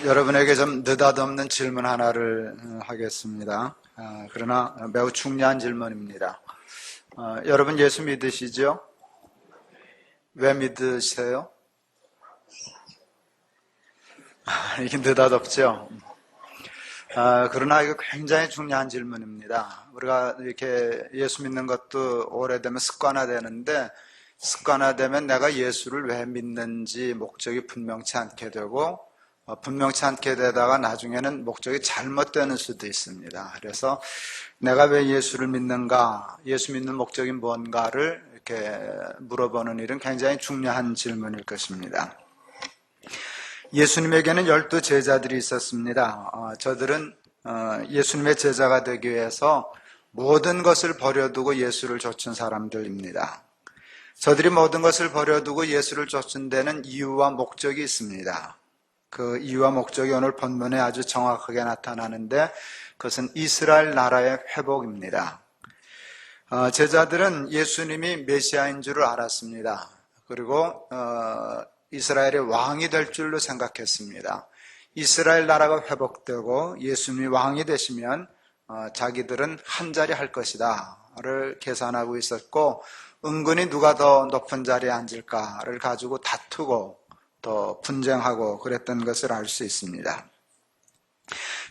여러분에게 좀 느닷없는 질문 하나를 하겠습니다. 그러나 매우 중요한 질문입니다. 여러분 예수 믿으시죠? 왜 믿으세요? 이게 느닷없죠? 그러나 이거 굉장히 중요한 질문입니다. 우리가 이렇게 예수 믿는 것도 오래되면 습관화되는데, 습관화되면 내가 예수를 왜 믿는지 목적이 분명치 않게 되고, 분명치 않게 되다가 나중에는 목적이 잘못되는 수도 있습니다. 그래서 내가 왜 예수를 믿는가, 예수 믿는 목적이 뭔가를 이렇게 물어보는 일은 굉장히 중요한 질문일 것입니다. 예수님에게는 12 제자들이 있었습니다. 저들은 예수님의 제자가 되기 위해서 모든 것을 버려두고 예수를 좇은 사람들입니다. 저들이 모든 것을 버려두고 예수를 좇은 데는 이유와 목적이 있습니다. 그 이유와 목적이 오늘 본문에 아주 정확하게 나타나는데 그것은 이스라엘 나라의 회복입니다. 제자들은 예수님이 메시아인 줄을 알았습니다. 그리고 이스라엘의 왕이 될 줄로 생각했습니다. 이스라엘 나라가 회복되고 예수님이 왕이 되시면 자기들은 한 자리 할 것이다를 계산하고 있었고, 은근히 누가 더 높은 자리에 앉을까를 가지고 다투고 또 분쟁하고 그랬던 것을 알 수 있습니다.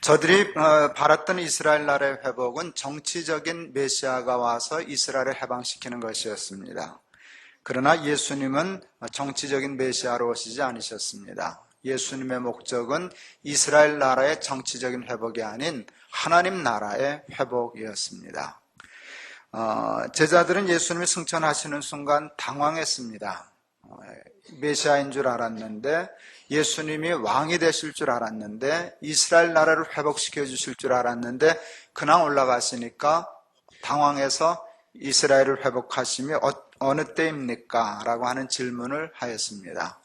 저들이 바랐던 이스라엘 나라의 회복은 정치적인 메시아가 와서 이스라엘을 해방시키는 것이었습니다. 그러나 예수님은 정치적인 메시아로 오시지 않으셨습니다. 예수님의 목적은 이스라엘 나라의 정치적인 회복이 아닌 하나님 나라의 회복이었습니다. 제자들은 예수님이 승천하시는 순간 당황했습니다. 메시아인 줄 알았는데, 예수님이 왕이 되실 줄 알았는데, 이스라엘 나라를 회복시켜 주실 줄 알았는데 그냥 올라가시니까 당황해서 이스라엘을 회복하심이 어느 때입니까? 라고 하는 질문을 하였습니다.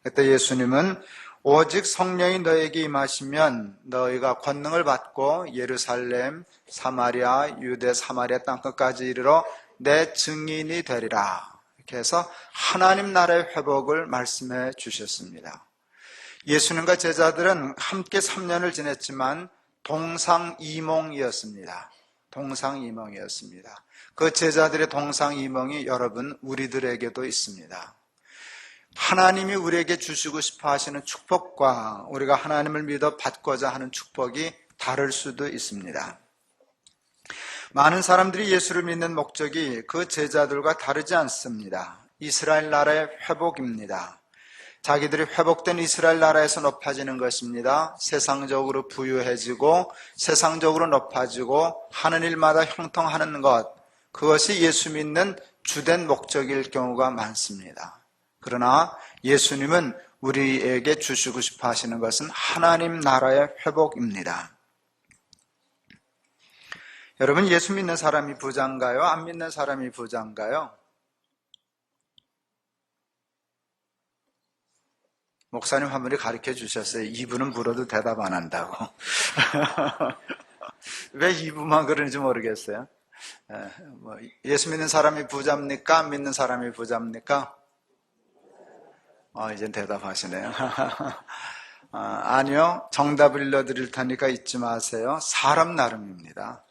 그때 예수님은 오직 성령이 너에게 임하시면 너희가 권능을 받고 예루살렘, 사마리아, 유대, 사마리아 땅끝까지 이르러 내 증인이 되리라. 이렇게 해서 하나님 나라의 회복을 말씀해 주셨습니다. 예수님과 제자들은 함께 3년을 지냈지만 동상이몽이었습니다. 동상이몽이었습니다. 그 제자들의 동상이몽이 여러분 우리들에게도 있습니다. 하나님이 우리에게 주시고 싶어 하시는 축복과 우리가 하나님을 믿어 받고자 하는 축복이 다를 수도 있습니다. 많은 사람들이 예수를 믿는 목적이 그 제자들과 다르지 않습니다. 이스라엘 나라의 회복입니다. 자기들이 회복된 이스라엘 나라에서 높아지는 것입니다. 세상적으로 부유해지고 세상적으로 높아지고 하는 일마다 형통하는 것, 그것이 예수 믿는 주된 목적일 경우가 많습니다. 그러나 예수님은 우리에게 주시고 싶어 하시는 것은 하나님 나라의 회복입니다. 여러분, 예수 믿는 사람이 부자인가요? 안 믿는 사람이 부자인가요? 목사님 한 분이 가르쳐 주셨어요. 이분은 물어도 대답 안 한다고. 왜 이분만 그러는지 모르겠어요. 예수 믿는 사람이 부자입니까? 안 믿는 사람이 부자입니까? 이젠 대답하시네요. 아니요. 정답을 일러드릴 테니까 잊지 마세요. 사람 나름입니다.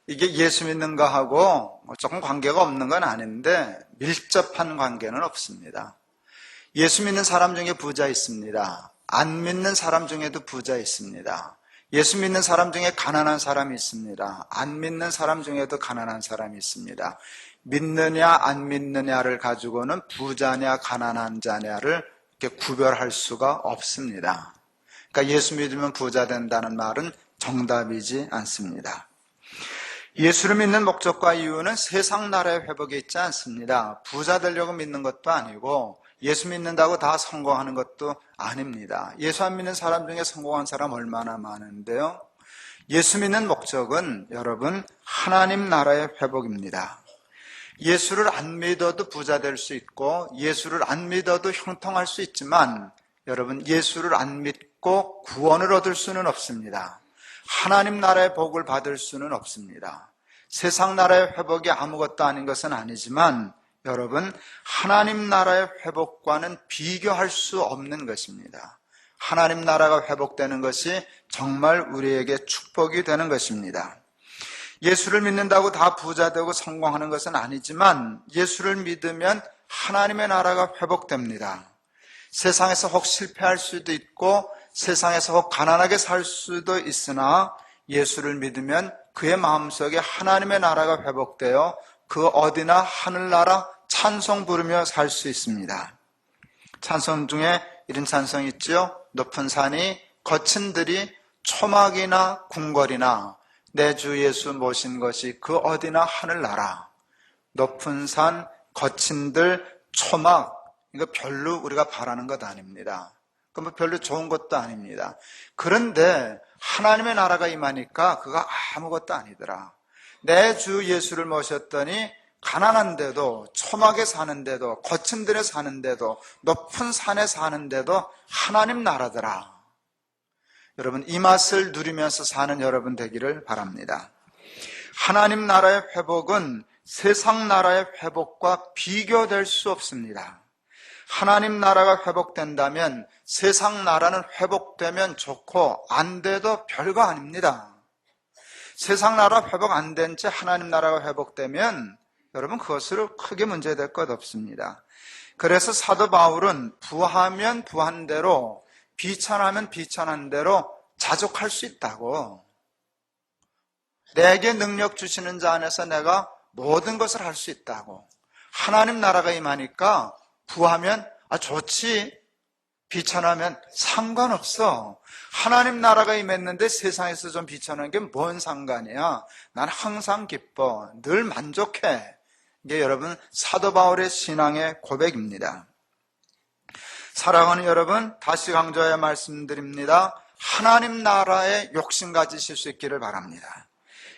이게 예수 믿는 거하고 조금 관계가 없는 건 아닌데 밀접한 관계는 없습니다. 예수 믿는 사람 중에 부자 있습니다. 안 믿는 사람 중에도 부자 있습니다. 예수 믿는 사람 중에 가난한 사람이 있습니다. 안 믿는 사람 중에도 가난한 사람이 있습니다. 믿느냐 안 믿느냐를 가지고는 부자냐 가난한 자냐를 이렇게 구별할 수가 없습니다. 그러니까 예수 믿으면 부자 된다는 말은 정답이지 않습니다. 예수를 믿는 목적과 이유는 세상 나라의 회복에 있지 않습니다. 부자 되려고 믿는 것도 아니고 예수 믿는다고 다 성공하는 것도 아닙니다. 예수 안 믿는 사람 중에 성공한 사람 얼마나 많은데요. 예수 믿는 목적은 여러분 하나님 나라의 회복입니다. 예수를 안 믿어도 부자 될 수 있고 예수를 안 믿어도 형통할 수 있지만 여러분 예수를 안 믿고 구원을 얻을 수는 없습니다. 하나님 나라의 복을 받을 수는 없습니다. 세상 나라의 회복이 아무것도 아닌 것은 아니지만 여러분 하나님 나라의 회복과는 비교할 수 없는 것입니다. 하나님 나라가 회복되는 것이 정말 우리에게 축복이 되는 것입니다. 예수를 믿는다고 다 부자 되고 성공하는 것은 아니지만 예수를 믿으면 하나님의 나라가 회복됩니다. 세상에서 혹 실패할 수도 있고 세상에서 혹 가난하게 살 수도 있으나 예수를 믿으면 그의 마음속에 하나님의 나라가 회복되어 그 어디나 하늘나라 찬송 부르며 살 수 있습니다. 찬송 중에 이런 찬송이 있죠. 높은 산이 거친 들이 초막이나 궁궐이나 내 주 예수 모신 것이 그 어디나 하늘나라. 높은 산, 거친 들, 초막, 이거 별로 우리가 바라는 것 아닙니다. 그 뭐 별로 좋은 것도 아닙니다. 그런데 하나님의 나라가 임하니까 그거 아무것도 아니더라. 내 주 예수를 모셨더니 가난한데도, 초막에 사는데도, 거친 들에 사는데도, 높은 산에 사는데도 하나님 나라더라. 여러분, 이 맛을 누리면서 사는 여러분 되기를 바랍니다. 하나님 나라의 회복은 세상 나라의 회복과 비교될 수 없습니다. 하나님 나라가 회복된다면 세상 나라는 회복되면 좋고 안 돼도 별거 아닙니다. 세상 나라 회복 안 된 채 하나님 나라가 회복되면 여러분 그것으로 크게 문제될 것 없습니다. 그래서 사도 바울은 부하면 부한 대로, 비천하면 비천한 대로 자족할 수 있다고. 내게 능력 주시는 자 안에서 내가 모든 것을 할 수 있다고. 하나님 나라가 임하니까 부하면 좋지, 비천하면 상관없어. 하나님 나라가 임했는데 세상에서 좀 비천한 게 뭔 상관이야. 난 항상 기뻐, 늘 만족해. 이게 여러분 사도 바울의 신앙의 고백입니다. 사랑하는 여러분, 다시 강조하여 말씀드립니다. 하나님 나라에 욕심 가지실 수 있기를 바랍니다.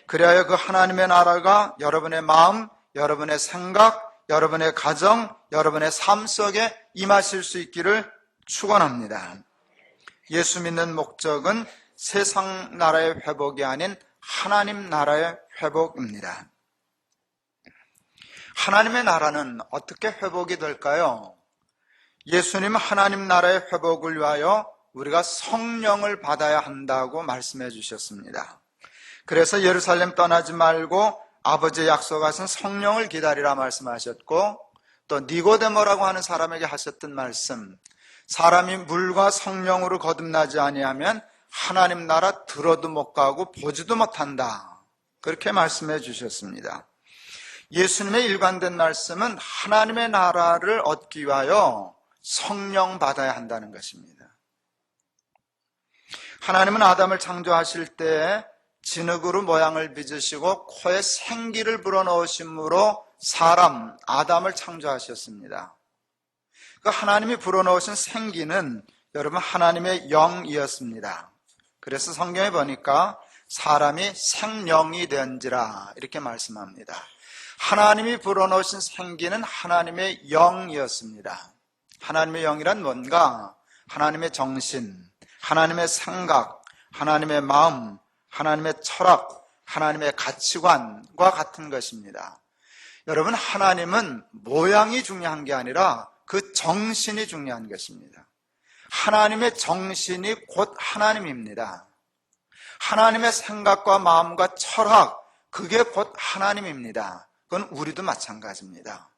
그래야 그 하나님의 나라가 여러분의 마음, 여러분의 생각, 여러분의 가정, 여러분의 삶 속에 임하실 수 있기를 축원합니다. 예수 믿는 목적은 세상 나라의 회복이 아닌 하나님 나라의 회복입니다. 하나님의 나라는 어떻게 회복이 될까요? 예수님 하나님 나라의 회복을 위하여 우리가 성령을 받아야 한다고 말씀해 주셨습니다. 그래서 예루살렘 떠나지 말고 아버지의 약속하신 성령을 기다리라 말씀하셨고, 또 니고데모라고 하는 사람에게 하셨던 말씀, 사람이 물과 성령으로 거듭나지 아니하면 하나님 나라 들어도 못 가고 보지도 못한다. 그렇게 말씀해 주셨습니다. 예수님의 일관된 말씀은 하나님의 나라를 얻기 위하여 성령 받아야 한다는 것입니다. 하나님은 아담을 창조하실 때 진흙으로 모양을 빚으시고 코에 생기를 불어넣으심으로 사람 아담을 창조하셨습니다. 그 하나님이 불어넣으신 생기는 여러분 하나님의 영이었습니다. 그래서 성경에 보니까 사람이 생령이 된지라 이렇게 말씀합니다. 하나님이 불어넣으신 생기는 하나님의 영이었습니다. 하나님의 영이란 뭔가? 하나님의 정신, 하나님의 생각, 하나님의 마음, 하나님의 철학, 하나님의 가치관과 같은 것입니다. 여러분, 하나님은 모양이 중요한 게 아니라 그 정신이 중요한 것입니다. 하나님의 정신이 곧 하나님입니다. 하나님의 생각과 마음과 철학, 그게 곧 하나님입니다. 그건 우리도 마찬가지입니다.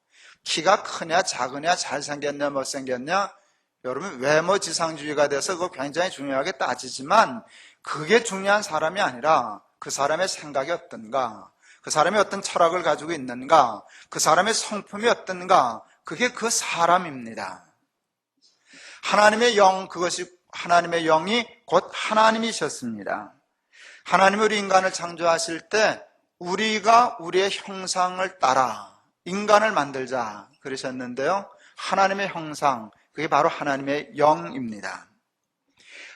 키가 크냐 작으냐 잘생겼냐 못생겼냐, 여러분 외모 지상주의가 돼서 그거 굉장히 중요하게 따지지만 그게 중요한 사람이 아니라 그 사람의 생각이 어떤가, 그 사람이 어떤 철학을 가지고 있는가, 그 사람의 성품이 어떤가, 그게 그 사람입니다. 하나님의 영, 그것이 하나님의 영이 곧 하나님이셨습니다. 하나님이 우리 인간을 창조하실 때 우리가 우리의 형상을 따라 인간을 만들자 그러셨는데요, 하나님의 형상, 그게 바로 하나님의 영입니다.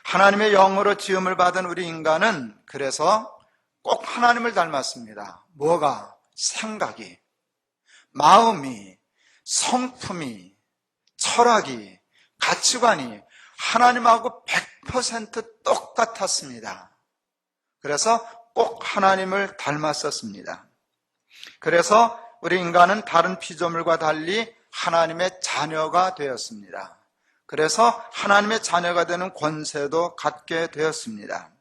하나님의 영으로 지음을 받은 우리 인간은 그래서 꼭 하나님을 닮았습니다. 뭐가? 생각이, 마음이, 성품이, 철학이, 가치관이 하나님하고 100% 똑같았습니다. 그래서 꼭 하나님을 닮았었습니다. 그래서 우리 인간은 다른 피조물과 달리 하나님의 자녀가 되었습니다. 그래서 하나님의 자녀가 되는 권세도 갖게 되었습니다.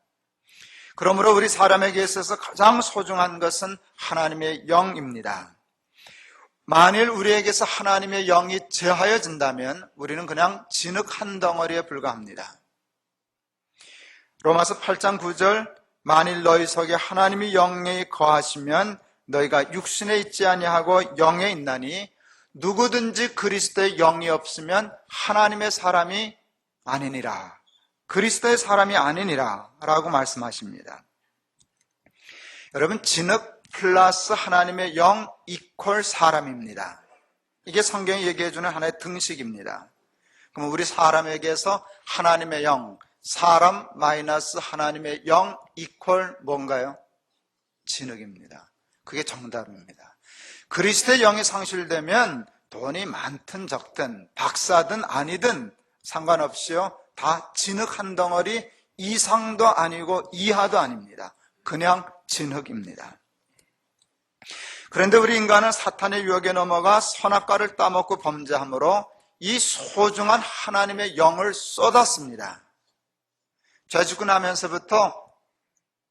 그러므로 우리 사람에게 있어서 가장 소중한 것은 하나님의 영입니다. 만일 우리에게서 하나님의 영이 제하여진다면 우리는 그냥 진흙 한 덩어리에 불과합니다. 로마서 8장 9절, 만일 너희 속에 하나님의 영이 거하시면 너희가 육신에 있지 아니하고 영에 있나니 누구든지 그리스도의 영이 없으면 하나님의 사람이 아니니라. 그리스도의 사람이 아니니라 라고 말씀하십니다. 여러분, 진흙 플러스 하나님의 영 이퀄 사람입니다. 이게 성경이 얘기해주는 하나의 등식입니다. 그럼 우리 사람에게서 하나님의 영, 사람 마이너스 하나님의 영 이퀄 뭔가요? 진흙입니다. 그게 정답입니다. 그리스도의 영이 상실되면 돈이 많든 적든 박사든 아니든 상관없이요, 다 진흙 한 덩어리 이상도 아니고 이하도 아닙니다. 그냥 진흙입니다. 그런데 우리 인간은 사탄의 유혹에 넘어가 선악과를 따먹고 범죄함으로 이 소중한 하나님의 영을 쏟았습니다. 죄 짓고 나면서부터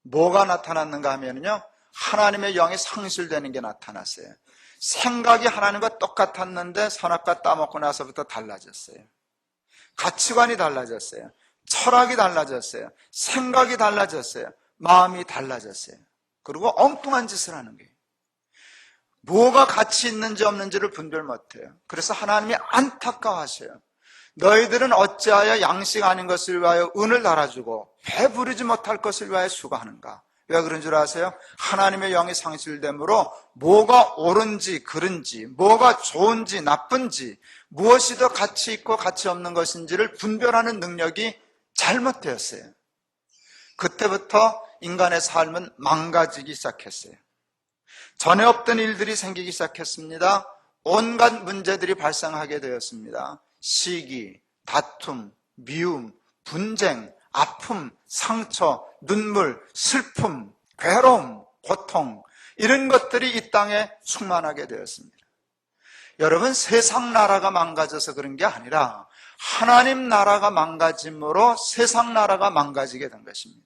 뭐가 나타났는가 하면요, 하나님의 영이 상실되는 게 나타났어요. 생각이 하나님과 똑같았는데 선악과 따먹고 나서부터 달라졌어요. 가치관이 달라졌어요. 철학이 달라졌어요. 생각이 달라졌어요. 마음이 달라졌어요. 그리고 엉뚱한 짓을 하는 거예요. 뭐가 가치 있는지 없는지를 분별 못해요. 그래서 하나님이 안타까워하셔요. 너희들은 어찌하여 양식 아닌 것을 위하여 은을 달아주고 배부르지 못할 것을 위하여 수고하는가? 왜 그런 줄 아세요? 하나님의 영이 상실되므로 뭐가 옳은지 그른지, 뭐가 좋은지 나쁜지, 무엇이 더 가치 있고 가치 없는 것인지를 분별하는 능력이 잘못되었어요. 그때부터 인간의 삶은 망가지기 시작했어요. 전에 없던 일들이 생기기 시작했습니다. 온갖 문제들이 발생하게 되었습니다. 시기, 다툼, 미움, 분쟁, 아픔, 상처, 눈물, 슬픔, 괴로움, 고통, 이런 것들이 이 땅에 충만하게 되었습니다. 여러분, 세상 나라가 망가져서 그런 게 아니라 하나님 나라가 망가짐으로 세상 나라가 망가지게 된 것입니다.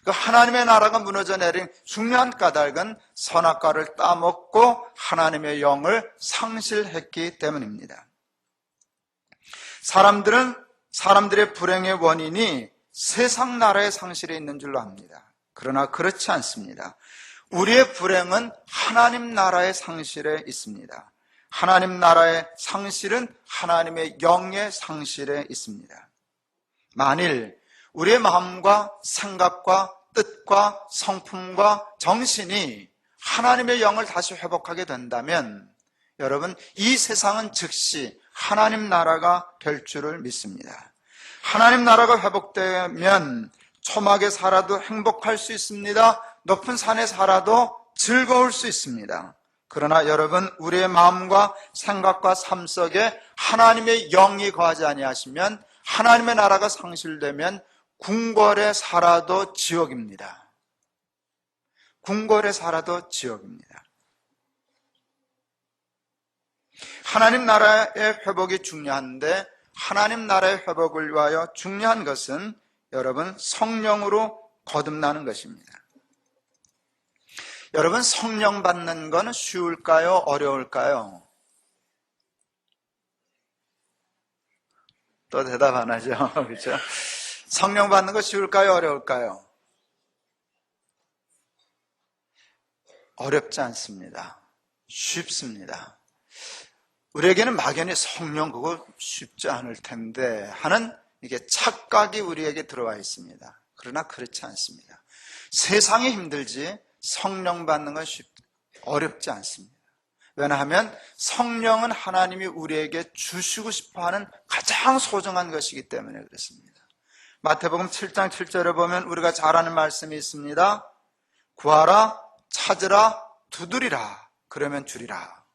그 하나님의 나라가 무너져 내린 중요한 까닭은 선악과를 따먹고 하나님의 영을 상실했기 때문입니다. 사람들의 불행의 원인이 세상 나라의 상실에 있는 줄로 압니다. 그러나 그렇지 않습니다. 우리의 불행은 하나님 나라의 상실에 있습니다. 하나님 나라의 상실은 하나님의 영의 상실에 있습니다. 만일 우리의 마음과 생각과 뜻과 성품과 정신이 하나님의 영을 다시 회복하게 된다면 여러분, 이 세상은 즉시 하나님 나라가 될 줄을 믿습니다. 하나님 나라가 회복되면 초막에 살아도 행복할 수 있습니다. 높은 산에 살아도 즐거울 수 있습니다. 그러나 여러분, 우리의 마음과 생각과 삶 속에 하나님의 영이 거하지 아니하시면, 하나님의 나라가 상실되면 궁궐에 살아도 지옥입니다. 궁궐에 살아도 지옥입니다. 하나님 나라의 회복이 중요한데, 하나님 나라의 회복을 위하여 중요한 것은 여러분, 성령으로 거듭나는 것입니다. 여러분, 성령 받는 건 쉬울까요? 어려울까요? 또 대답 안 하죠. 그렇죠? 성령 받는 거 쉬울까요? 어려울까요? 어렵지 않습니다. 쉽습니다. 우리에게는 막연히 성령 그거 쉽지 않을 텐데 하는 이게 착각이 우리에게 들어와 있습니다. 그러나 그렇지 않습니다. 세상이 힘들지 성령 받는 건 어렵지 않습니다. 왜냐하면 성령은 하나님이 우리에게 주시고 싶어하는 가장 소중한 것이기 때문에 그렇습니다. 마태복음 7장 7절에 보면 우리가 잘 아는 말씀이 있습니다. 구하라, 찾으라, 두드리라, 그러면 주리라.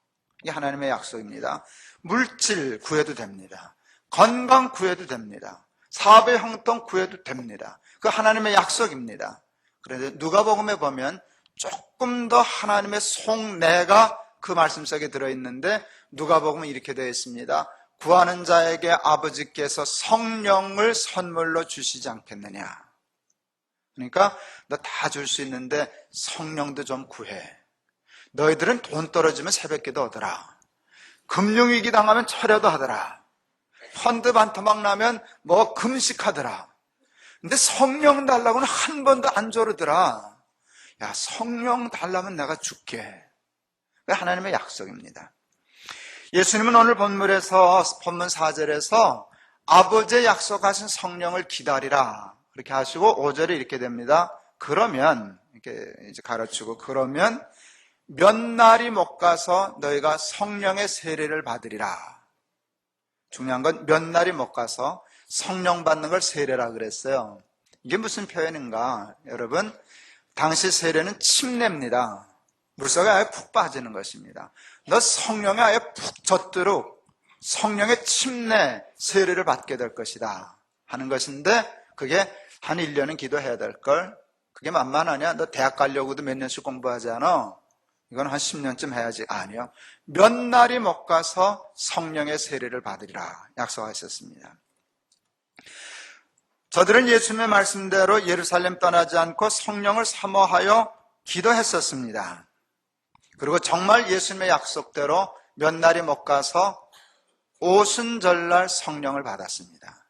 이게 하나님의 약속입니다. 물질 구해도 됩니다. 건강 구해도 됩니다. 사업의 형통 구해도 됩니다. 그 하나님의 약속입니다. 그런데 누가복음에 보면 조금 더 하나님의 속내가 그 말씀 속에 들어있는데 누가복음은 이렇게 되어 있습니다. 구하는 자에게 아버지께서 성령을 선물로 주시지 않겠느냐. 그러니까 너 다 줄 수 있는데 성령도 좀 구해. 너희들은 돈 떨어지면 새벽기도 하더라. 금융위기 당하면 철야도 하더라. 펀드 반토막 나면 뭐 금식하더라. 근데 성령 달라고는 한 번도 안 조르더라. 야, 성령 달라면 내가 줄게. 하나님의 약속입니다. 예수님은 오늘 본문 4절에서 아버지의 약속하신 성령을 기다리라 그렇게 하시고 5절에 이렇게 됩니다. 그러면 이렇게 이제 가르치고 그러면 몇 날이 못 가서 너희가 성령의 세례를 받으리라. 중요한 건 몇 날이 못 가서 성령 받는 걸 세례라 그랬어요. 이게 무슨 표현인가? 여러분, 당시 세례는 침례입니다. 물속에 아예 푹 빠지는 것입니다. 너 성령에 아예 푹 젖도록 성령의 침례 세례를 받게 될 것이다 하는 것인데, 그게 한 1년은 기도해야 될걸. 그게 만만하냐? 너 대학 가려고도 몇 년씩 공부하지 않아? 이건 한 10년쯤 해야지. 아니요. 몇 날이 못 가서 성령의 세례를 받으리라 약속하셨습니다. 저들은 예수님의 말씀대로 예루살렘 떠나지 않고 성령을 사모하여 기도했었습니다. 그리고 정말 예수님의 약속대로 몇 날이 못 가서 오순절날 성령을 받았습니다.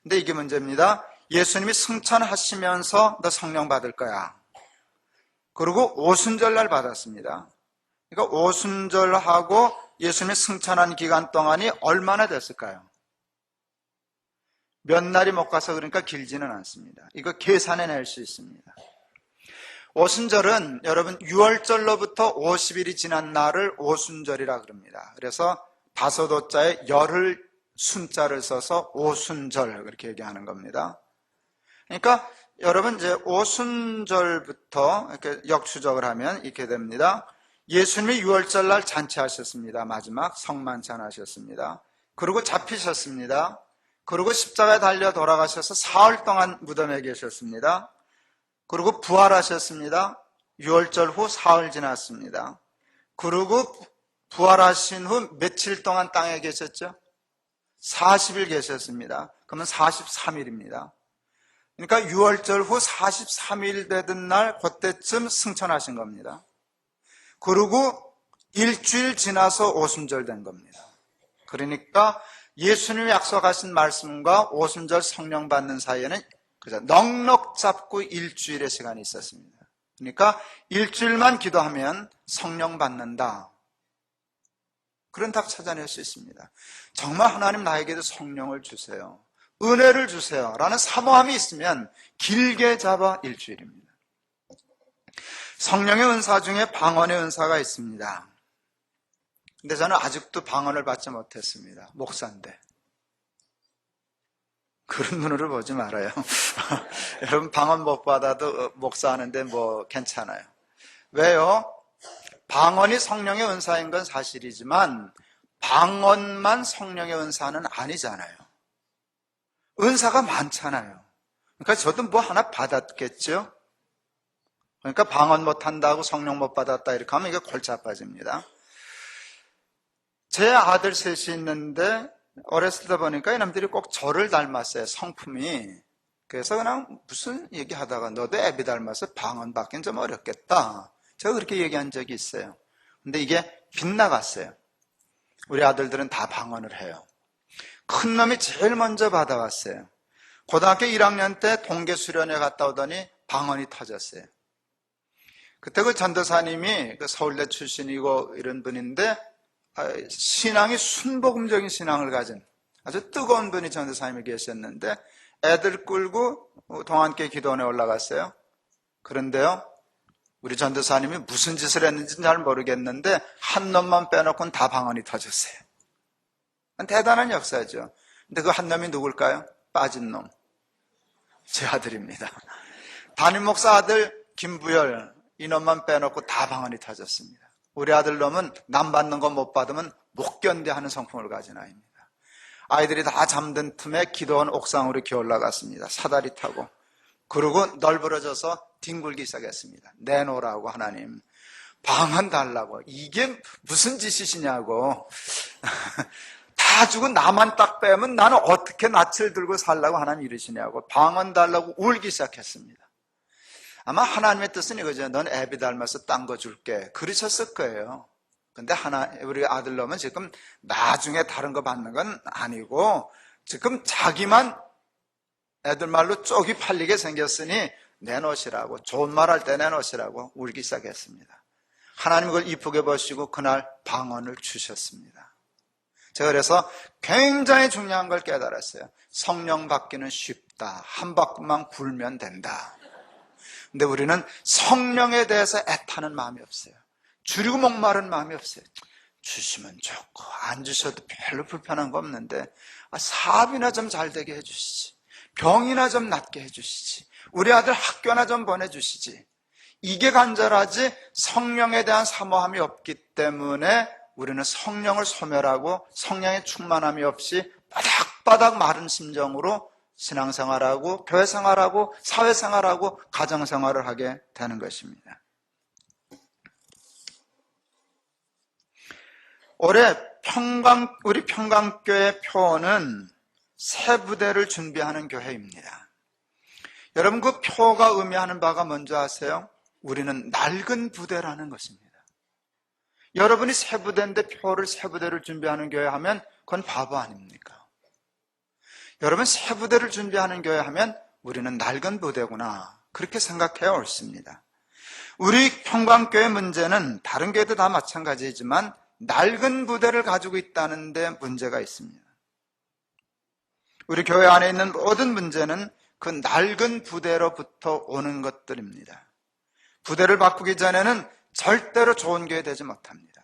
근데 이게 문제입니다. 예수님이 승천하시면서 너 성령 받을 거야. 그리고 오순절날 받았습니다. 그러니까 오순절하고 예수님이 승천한 기간 동안이 얼마나 됐을까요? 몇 날이 못 가서 그러니까 길지는 않습니다. 이거 계산해낼 수 있습니다. 오순절은 여러분 6월절로부터 50일이 지난 날을 오순절이라 그럽니다. 그래서 다소도자에 열을 순자를 써서 오순절 그렇게 얘기하는 겁니다. 그러니까 여러분 이제 오순절부터 이렇게 역추적을 하면 이렇게 됩니다. 예수님이 6월절 날 잔치하셨습니다. 마지막 성만찬 하셨습니다. 그리고 잡히셨습니다. 그리고 십자가에 달려 돌아가셔서 사흘 동안 무덤에 계셨습니다. 그리고 부활하셨습니다. 6월절 후 사흘 지났습니다. 그리고 부활하신 후 며칠 동안 땅에 계셨죠? 40일 계셨습니다. 그러면 43일입니다. 그러니까 6월절 후 43일 되던 날 그때쯤 승천하신 겁니다. 그리고 일주일 지나서 오순절 된 겁니다. 그러니까 예수님이 약속하신 말씀과 오순절 성령 받는 사이에는 그죠? 넉넉 잡고 일주일의 시간이 있었습니다. 그러니까 일주일만 기도하면 성령 받는다. 그런 답 찾아낼 수 있습니다. 정말 하나님 나에게도 성령을 주세요. 은혜를 주세요. 라는 사모함이 있으면 길게 잡아 일주일입니다. 성령의 은사 중에 방언의 은사가 있습니다. 근데 저는 아직도 방언을 받지 못했습니다. 목사인데. 그런 눈으로 보지 말아요. 여러분 방언 못 받아도 목사하는데 뭐 괜찮아요. 왜요? 방언이 성령의 은사인 건 사실이지만 방언만 성령의 은사는 아니잖아요. 은사가 많잖아요. 그러니까 저도 뭐 하나 받았겠죠? 그러니까 방언 못 한다고 성령 못 받았다 이렇게 하면 이게 골치 아파집니다. 제 아들 셋이 있는데 어렸을 때 보니까 이놈들이 꼭 저를 닮았어요. 성품이. 그래서 그냥 무슨 얘기하다가 너도 애비 닮아서 방언 받긴 좀 어렵겠다. 제가 그렇게 얘기한 적이 있어요. 근데 이게 빗나갔어요. 우리 아들들은 다 방언을 해요. 큰 놈이 제일 먼저 받아왔어요. 고등학교 1학년 때 동계 수련회 갔다 오더니 방언이 터졌어요. 그때 그 전도사님이 그 서울대 출신이고 이런 분인데 신앙이 순복음적인 신앙을 가진 아주 뜨거운 분이 전도사님이 계셨는데 애들 끌고 동안교회 기도원에 올라갔어요. 그런데요, 우리 전도사님이 무슨 짓을 했는지는 잘 모르겠는데 한 놈만 빼놓고는 다 방언이 터졌어요. 대단한 역사죠. 근데 그 한 놈이 누굴까요? 빠진 놈. 제 아들입니다. 담임 목사 아들 김부열, 이놈만 빼놓고 다 방언이 터졌습니다. 우리 아들 놈은 남 받는 거 못 받으면 못 견뎌 하는 성품을 가진 아이입니다. 아이들이 다 잠든 틈에 기도원 옥상으로 기어 올라갔습니다. 사다리 타고. 그리고 널브러져서 뒹굴기 시작했습니다. 내놓으라고 하나님. 방언 달라고. 이게 무슨 짓이시냐고. 다 주고 나만 딱 빼면 나는 어떻게 낯을 들고 살라고 하나님 이러시냐고 방언 달라고 울기 시작했습니다. 아마 하나님의 뜻은 이거죠. 넌 애비 닮아서 딴 거 줄게. 그러셨을 거예요. 근데 우리 아들놈은 지금 나중에 다른 거 받는 건 아니고 지금 자기만 애들 말로 쪽이 팔리게 생겼으니 내놓으시라고, 좋은 말 할 때 내놓으시라고 울기 시작했습니다. 하나님 그걸 이쁘게 보시고 그날 방언을 주셨습니다. 제가 그래서 굉장히 중요한 걸 깨달았어요. 성령 받기는 쉽다. 한 바퀴만 굴면 된다. 근데 우리는 성령에 대해서 애타는 마음이 없어요. 줄이고 목마른 마음이 없어요. 주시면 좋고 안 주셔도 별로 불편한 거 없는데 사업이나 좀 잘 되게 해주시지, 병이나 좀 낫게 해주시지, 우리 아들 학교나 좀 보내주시지. 이게 간절하지 성령에 대한 사모함이 없기 때문에 우리는 성령을 소멸하고 성령의 충만함이 없이 바닥바닥 마른 심정으로 신앙생활하고 교회생활하고 사회생활하고 가정생활을 하게 되는 것입니다. 올해 우리 평강교회 표는 새 부대를 준비하는 교회입니다. 여러분 그 표가 의미하는 바가 뭔지 아세요? 우리는 낡은 부대라는 것입니다. 여러분이 새 부대인데 표를 새 부대를 준비하는 교회 하면 그건 바보 아닙니까? 여러분 새 부대를 준비하는 교회 하면 우리는 낡은 부대구나 그렇게 생각해야 옳습니다. 우리 평강교회 문제는 다른 교회도 다 마찬가지지만 낡은 부대를 가지고 있다는 데 문제가 있습니다. 우리 교회 안에 있는 모든 문제는 그 낡은 부대로부터 오는 것들입니다. 부대를 바꾸기 전에는 절대로 좋은 교회 되지 못합니다.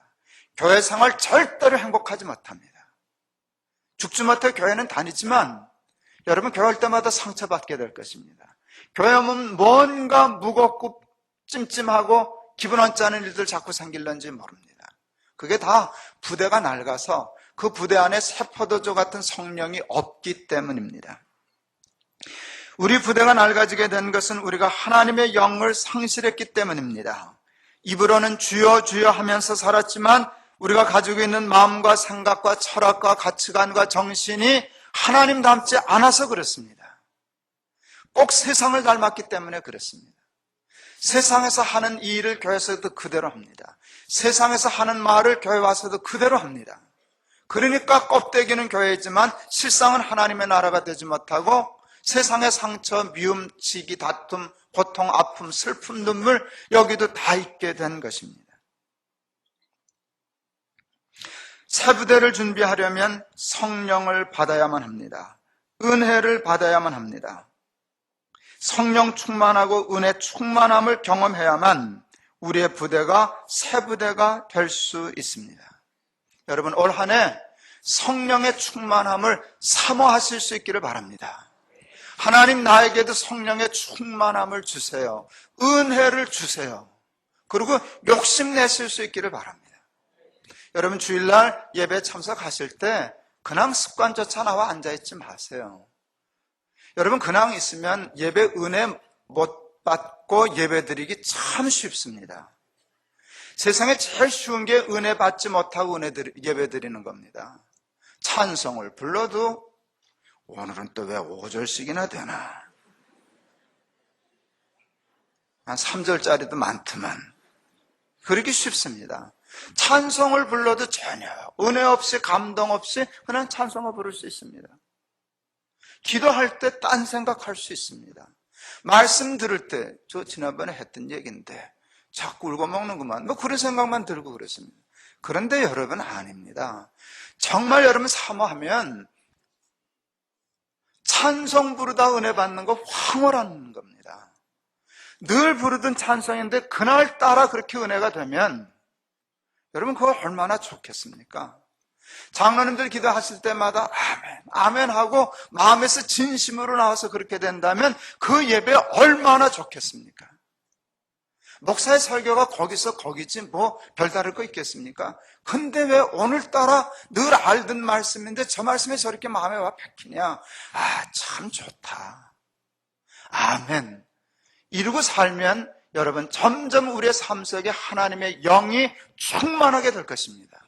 교회 생활 절대로 행복하지 못합니다. 죽지 못해 교회는 다니지만 여러분 교회 할 때마다 상처받게 될 것입니다. 교회 오면 뭔가 무겁고 찜찜하고 기분 언짢은 일들 자꾸 생길는지 모릅니다. 그게 다 부대가 낡아서 그 부대 안에 세포도조 같은 성령이 없기 때문입니다. 우리 부대가 낡아지게 된 것은 우리가 하나님의 영을 상실했기 때문입니다. 입으로는 주여 주여 하면서 살았지만 우리가 가지고 있는 마음과 생각과 철학과 가치관과 정신이 하나님 닮지 않아서 그렇습니다. 꼭 세상을 닮았기 때문에 그렇습니다. 세상에서 하는 이 일을 교회에서도 그대로 합니다. 세상에서 하는 말을 교회 와서도 그대로 합니다. 그러니까 껍데기는 교회이지만 실상은 하나님의 나라가 되지 못하고 세상의 상처, 미움, 시기, 다툼, 고통, 아픔, 슬픔, 눈물 여기도 다 있게 된 것입니다. 새 부대를 준비하려면 성령을 받아야만 합니다. 은혜를 받아야만 합니다. 성령 충만하고 은혜 충만함을 경험해야만 우리의 부대가 새 부대가 될 수 있습니다. 여러분 올 한 해 성령의 충만함을 사모하실 수 있기를 바랍니다. 하나님 나에게도 성령의 충만함을 주세요. 은혜를 주세요. 그리고 욕심내실 수 있기를 바랍니다. 여러분 주일날 예배 참석하실 때 그냥 습관조차 나와 앉아있지 마세요. 여러분 그냥 있으면 예배 은혜 못 받고 예배 드리기 참 쉽습니다. 세상에 제일 쉬운 게 은혜 받지 못하고 예배 드리는 겁니다. 찬송을 불러도 오늘은 또 왜 5절씩이나 되나? 한 3절짜리도 많더만. 그러기 쉽습니다. 찬송을 불러도 전혀 은혜 없이 감동 없이 그냥 찬송을 부를 수 있습니다. 기도할 때 딴 생각할 수 있습니다. 말씀 들을 때 저 지난번에 했던 얘기인데 자꾸 울고 먹는구만 뭐 그런 생각만 들고 그랬습니다. 그런데 여러분 아닙니다. 정말 여러분 사모하면 찬송 부르다 은혜 받는 거 황홀한 겁니다. 늘 부르던 찬송인데 그날따라 그렇게 은혜가 되면 여러분 그거 얼마나 좋겠습니까? 장로님들 기도하실 때마다 아멘, 아멘 하고 마음에서 진심으로 나와서 그렇게 된다면 그 예배 얼마나 좋겠습니까? 목사의 설교가 거기서 거기지 뭐 별다를 거 있겠습니까? 근데 왜 오늘따라 늘 알던 말씀인데 저 말씀이 저렇게 마음에 와 박히냐? 참 좋다. 아멘. 이러고 살면 여러분 점점 우리의 삶 속에 하나님의 영이 충만하게 될 것입니다.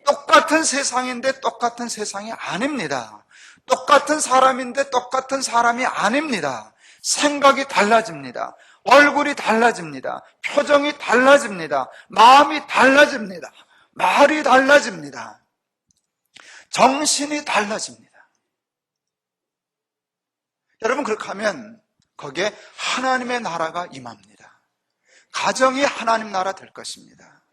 똑같은 세상인데 똑같은 세상이 아닙니다. 똑같은 사람인데 똑같은 사람이 아닙니다. 생각이 달라집니다. 얼굴이 달라집니다. 표정이 달라집니다. 마음이 달라집니다. 말이 달라집니다. 정신이 달라집니다. 여러분, 그렇게 하면 거기에 하나님의 나라가 임합니다. 가정이 하나님 나라 될 것입니다.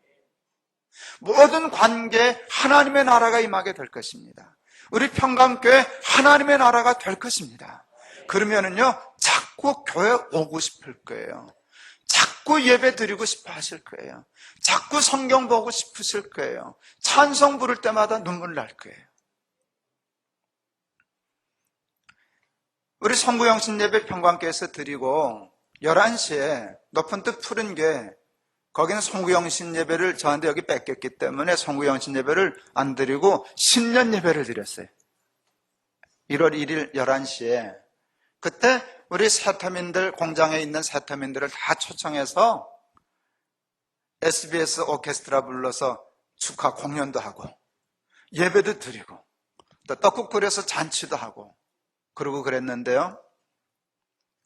모든 관계에 하나님의 나라가 임하게 될 것입니다. 우리 평강교회 하나님의 나라가 될 것입니다. 그러면은요, 자꾸 교회 오고 싶을 거예요. 자꾸 예배 드리고 싶어 하실 거예요. 자꾸 성경 보고 싶으실 거예요. 찬송 부를 때마다 눈물 날 거예요. 우리 성구영신 예배 평강교회에서 드리고 11시에 높은 뜻 푸른 게 거기는 성구영신 예배를 저한테 여기 뺏겼기 때문에 성구영신 예배를 안 드리고 신년 예배를 드렸어요. 1월 1일 11시에 그때 우리 세터민들, 공장에 있는 세터민들을 다 초청해서 SBS 오케스트라 불러서 축하 공연도 하고 예배도 드리고 또 떡국 끓여서 잔치도 하고 그러고 그랬는데요.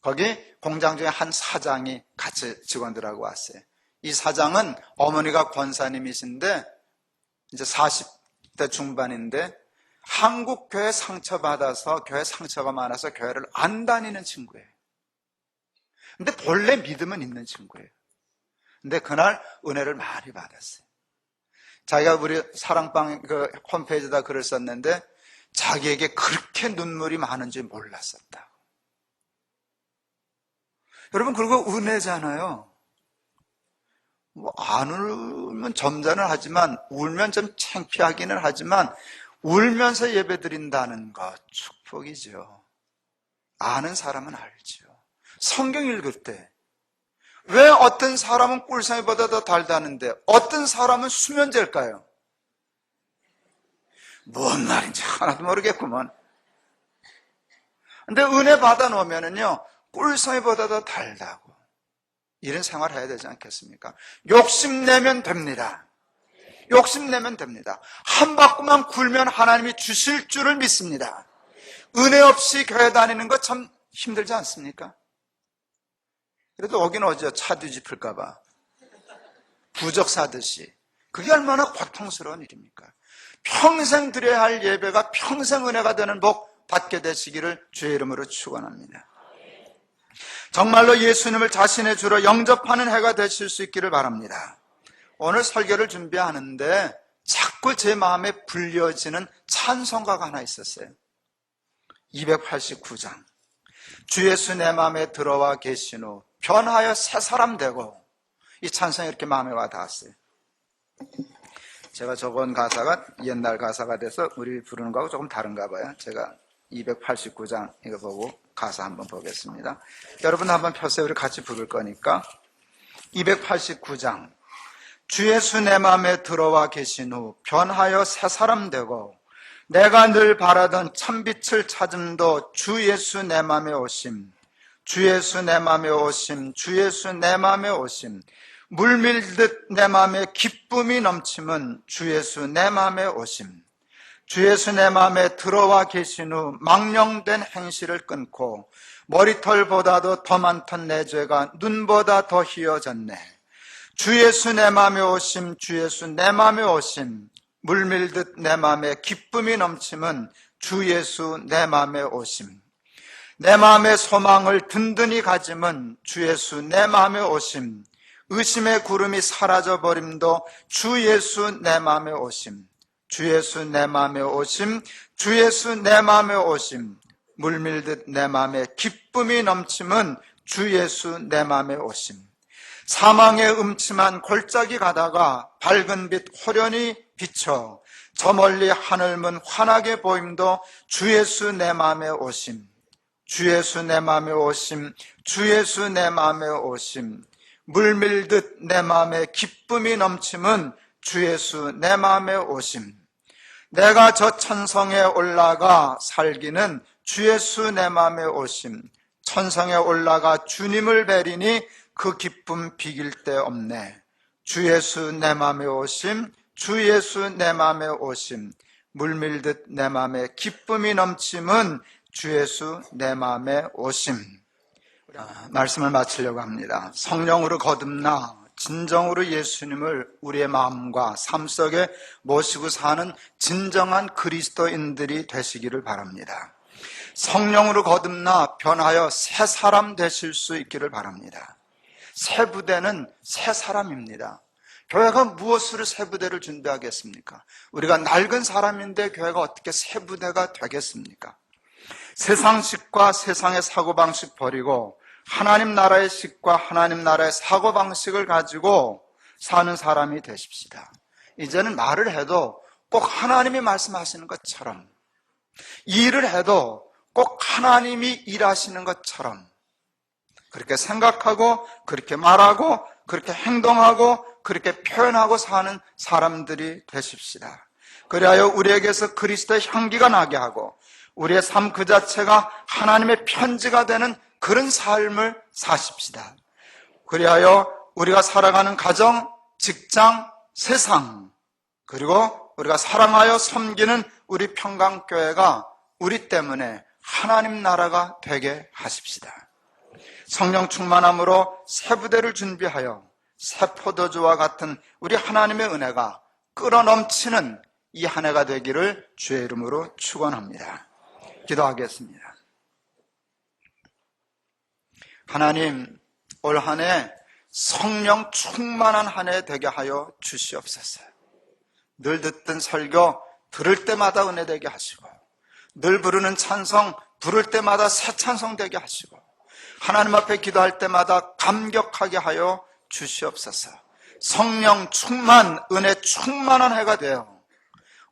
거기 공장 중에 한 사장이 같이 직원들하고 왔어요. 이 사장은 어머니가 권사님이신데 이제 40대 중반인데 한국 교회 상처받아서 교회 상처가 많아서 교회를 안 다니는 친구예요. 근데 본래 믿음은 있는 친구예요. 근데 그날 은혜를 많이 받았어요. 자기가 우리 사랑방 그 홈페이지에다 글을 썼는데 자기에게 그렇게 눈물이 많은지 몰랐었다. 여러분, 그리고 은혜잖아요. 안 울면 점잖을 하지만 울면 좀 창피하기는 하지만 울면서 예배드린다는 것 축복이죠. 아는 사람은 알죠. 성경 읽을 때 왜 어떤 사람은 꿀송이보다 더 달다는데 어떤 사람은 수면제일까요? 뭔 말인지 하나도 모르겠구먼. 근데 은혜 받아놓으면은요 꿀송이보다 더 달다고 이런 생활을 해야 되지 않겠습니까? 욕심내면 됩니다. 욕심내면 됩니다. 한 바퀴만 굴면 하나님이 주실 줄을 믿습니다. 은혜 없이 교회 다니는 거 참 힘들지 않습니까? 그래도 오긴 오죠. 차 뒤집힐까 봐. 부적 사듯이. 그게 얼마나 고통스러운 일입니까? 평생 드려야 할 예배가 평생 은혜가 되는 복 받게 되시기를 주의 이름으로 축원합니다. 정말로 예수님을 자신의 주로 영접하는 해가 되실 수 있기를 바랍니다. 오늘 설교를 준비하는데 자꾸 제 마음에 불려지는 찬송가가 하나 있었어요. 289장. 주 예수 내 마음에 들어와 계신 후 변하여 새 사람 되고, 이 찬송이 이렇게 마음에 와 닿았어요. 제가 적은 가사가 옛날 가사가 돼서 우리 부르는 거하고 조금 다른가 봐요. 제가 289장 이거 보고 가사 한번 보겠습니다. 여러분 한번 펴세요. 우리 같이 부를 거니까. 289장. 주 예수 내 마음에 들어와 계신 후 변하여 새 사람 되고, 내가 늘 바라던 참빛을 찾음도 주 예수 내 마음에 오심. 주 예수 내 마음에 오심. 주 예수 내 마음에 오심. 물밀듯 내 마음에 기쁨이 넘침은 주 예수 내 마음에 오심. 주 예수 내 마음에 들어와 계신 후 망령된 행실을 끊고 머리털보다도 더 많던 내 죄가 눈보다 더 희어졌네. 주 예수 내 마음에 오심. 주 예수 내 마음에 오심. 물밀듯 내 마음에 기쁨이 넘침은 주 예수 내 마음에 오심. 내 마음의 소망을 든든히 가짐은 주 예수 내 마음에 오심. 의심의 구름이 사라져버림도 주 예수 내 마음에 오심. 주 예수 내 마음에 오심. 주 예수 내 마음에 오심. 물밀듯 내 마음에 기쁨이 넘침은 주 예수 내 마음에 오심. 사망의 음침한 골짜기 가다가 밝은 빛 호련히 비쳐 저 멀리 하늘문 환하게 보임도 주 예수 내 마음에 오심. 주 예수 내 마음에 오심. 주 예수 내 마음에 오심. 물밀듯 내 마음에 기쁨이 넘침은 주 예수 내 마음에 오심. 내가 저 천성에 올라가 살기는 주 예수 내 마음에 오심. 천성에 올라가 주님을 뵈리니 그 기쁨 비길 데 없네. 주 예수 내 마음에 오심. 주 예수 내 맘에 오심, 물밀듯 내 맘에 기쁨이 넘침은 주 예수 내 맘에 오심. 말씀을 마치려고 합니다. 성령으로 거듭나 진정으로 예수님을 우리의 마음과 삶 속에 모시고 사는 진정한 그리스도인들이 되시기를 바랍니다. 성령으로 거듭나 변하여 새 사람 되실 수 있기를 바랍니다. 새 부대는 새 사람입니다. 교회가 무엇으로 새 부대를 준비하겠습니까? 우리가 낡은 사람인데 교회가 어떻게 새 부대가 되겠습니까? 세상식과 세상의 사고방식 버리고 하나님 나라의 식과 하나님 나라의 사고방식을 가지고 사는 사람이 되십시다. 이제는 말을 해도 꼭 하나님이 말씀하시는 것처럼, 일을 해도 꼭 하나님이 일하시는 것처럼 그렇게 생각하고 그렇게 말하고 그렇게 행동하고 그렇게 표현하고 사는 사람들이 되십시다. 그리하여 우리에게서 그리스도의 향기가 나게 하고 우리의 삶 그 자체가 하나님의 편지가 되는 그런 삶을 사십시다. 그리하여 우리가 살아가는 가정, 직장, 세상, 그리고 우리가 사랑하여 섬기는 우리 평강교회가 우리 때문에 하나님 나라가 되게 하십시다. 성령 충만함으로 새 부대를 준비하여 새 포도주와 같은 우리 하나님의 은혜가 끌어넘치는 이 한 해가 되기를 주의 이름으로 축원합니다. 기도하겠습니다. 하나님, 올 한 해 성령 충만한 한 해 되게 하여 주시옵소서. 늘 듣던 설교 들을 때마다 은혜 되게 하시고, 늘 부르는 찬송 부를 때마다 새 찬송 되게 하시고, 하나님 앞에 기도할 때마다 감격하게 하여 주시옵소서. 성령 충만, 은혜 충만한 해가 되어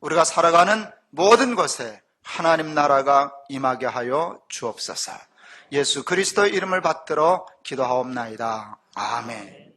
우리가 살아가는 모든 것에 하나님 나라가 임하게 하여 주옵소서. 예수 그리스도의 이름을 받들어 기도하옵나이다. 아멘.